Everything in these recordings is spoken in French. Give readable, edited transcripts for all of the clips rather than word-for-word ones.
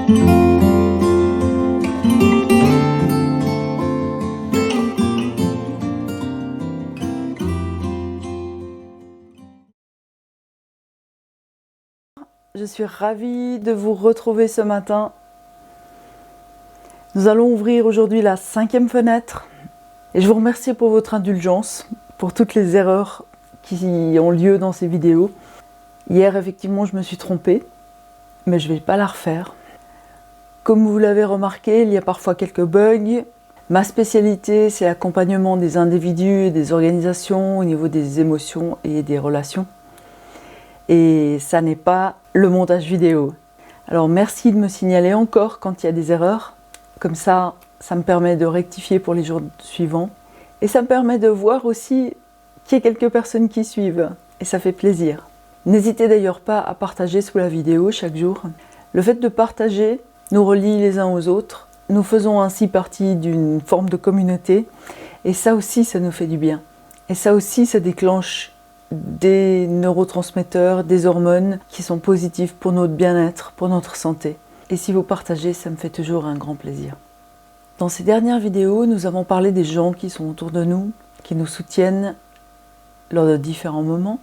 Je suis ravie de vous retrouver ce matin. Nous allons ouvrir aujourd'hui la 5e fenêtre et je vous remercie pour votre indulgence, pour toutes les erreurs qui ont lieu dans ces vidéos. Hier, effectivement, je me suis trompée, mais je ne vais pas la refaire. Comme vous l'avez remarqué, il y a parfois quelques bugs. Ma spécialité, c'est l'accompagnement des individus et des organisations au niveau des émotions et des relations. Et ça n'est pas le montage vidéo. Alors merci de me signaler encore quand il y a des erreurs. Comme ça me permet de rectifier pour les jours suivants. Et ça me permet de voir aussi qu'il y a quelques personnes qui suivent. Et ça fait plaisir. N'hésitez d'ailleurs pas à partager sous la vidéo chaque jour. Le fait de partager nous relie les uns aux autres. Nous faisons ainsi partie d'une forme de communauté. Et ça aussi, ça nous fait du bien. Et ça aussi, ça déclenche des neurotransmetteurs, des hormones qui sont positives pour notre bien-être, pour notre santé. Et si vous partagez, ça me fait toujours un grand plaisir. Dans ces dernières vidéos, nous avons parlé des gens qui sont autour de nous, qui nous soutiennent lors de différents moments,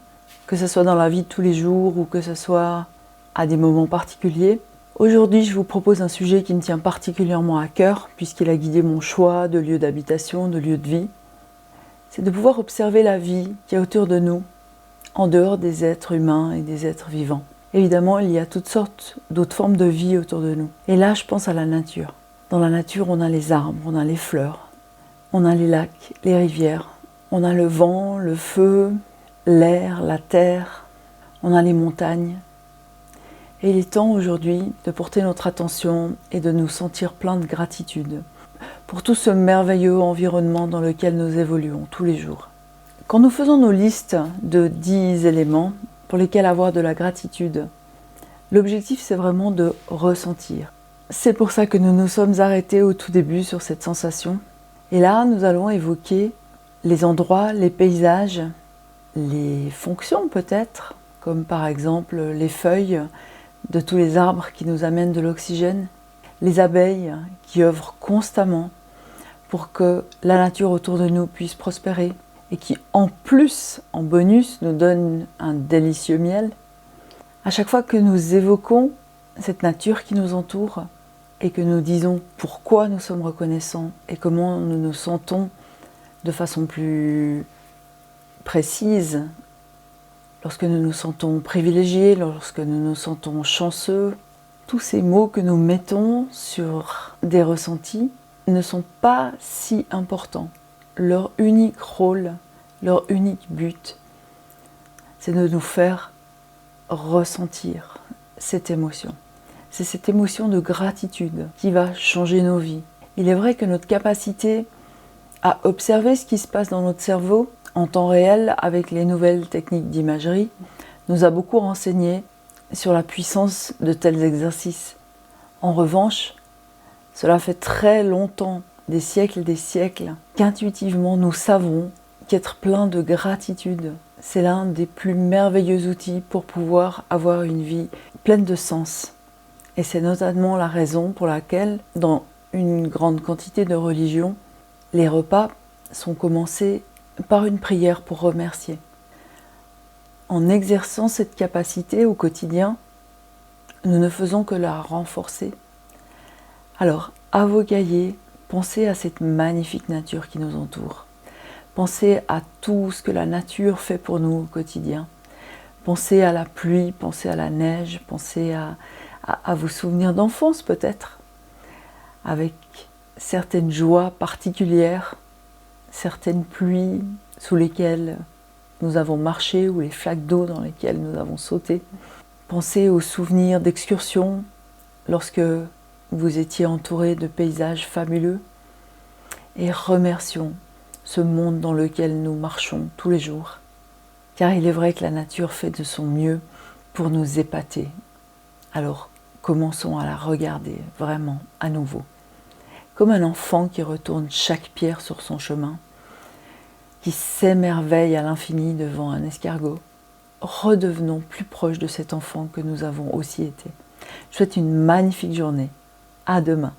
que ce soit dans la vie de tous les jours ou que ce soit à des moments particuliers. Aujourd'hui, je vous propose un sujet qui me tient particulièrement à cœur, puisqu'il a guidé mon choix de lieu d'habitation, de lieu de vie. C'est de pouvoir observer la vie qui est autour de nous, en dehors des êtres humains et des êtres vivants. Évidemment, il y a toutes sortes d'autres formes de vie autour de nous. Et là, je pense à la nature. Dans la nature, on a les arbres, on a les fleurs, on a les lacs, les rivières, on a le vent, le feu, l'air, la terre, on a les montagnes. Et il est temps aujourd'hui de porter notre attention et de nous sentir plein de gratitude pour tout ce merveilleux environnement dans lequel nous évoluons tous les jours. Quand nous faisons nos listes de 10 éléments pour lesquels avoir de la gratitude, l'objectif c'est vraiment de ressentir. C'est pour ça que nous nous sommes arrêtés au tout début sur cette sensation. Et là, nous allons évoquer les endroits, les paysages, les fonctions peut-être, comme par exemple les feuilles de tous les arbres qui nous amènent de l'oxygène, les abeilles qui œuvrent constamment pour que la nature autour de nous puisse prospérer et qui en plus, en bonus, nous donne un délicieux miel. À chaque fois que nous évoquons cette nature qui nous entoure et que nous disons pourquoi nous sommes reconnaissants et comment nous nous sentons de façon plus précise, lorsque nous nous sentons privilégiés, lorsque nous nous sentons chanceux, tous ces mots que nous mettons sur des ressentis ne sont pas si importants. Leur unique rôle, leur unique but, c'est de nous faire ressentir cette émotion. C'est cette émotion de gratitude qui va changer nos vies. Il est vrai que notre capacité à observer ce qui se passe dans notre cerveau en temps réel avec les nouvelles techniques d'imagerie nous a beaucoup renseigné sur la puissance de tels exercices. En revanche, cela fait très longtemps, des siècles, qu'intuitivement nous savons qu'être plein de gratitude, c'est l'un des plus merveilleux outils pour pouvoir avoir une vie pleine de sens. Et c'est notamment la raison pour laquelle, dans une grande quantité de religions, les repas sont commencés par une prière pour remercier. En exerçant cette capacité au quotidien, nous ne faisons que la renforcer. Alors, à vos cahiers, pensez à cette magnifique nature qui nous entoure. Pensez à tout ce que la nature fait pour nous au quotidien. Pensez à la pluie, pensez à la neige, pensez à vos souvenirs d'enfance peut-être, avec certaines joies particulières, certaines pluies sous lesquelles nous avons marché ou les flaques d'eau dans lesquelles nous avons sauté. Pensez aux souvenirs d'excursions lorsque vous étiez entouré de paysages fabuleux et remercions ce monde dans lequel nous marchons tous les jours. Car il est vrai que la nature fait de son mieux pour nous épater. Alors, commençons à la regarder vraiment à nouveau. Comme un enfant qui retourne chaque pierre sur son chemin, qui s'émerveille à l'infini devant un escargot. Redevenons plus proches de cet enfant que nous avons aussi été. Je vous souhaite une magnifique journée. À demain.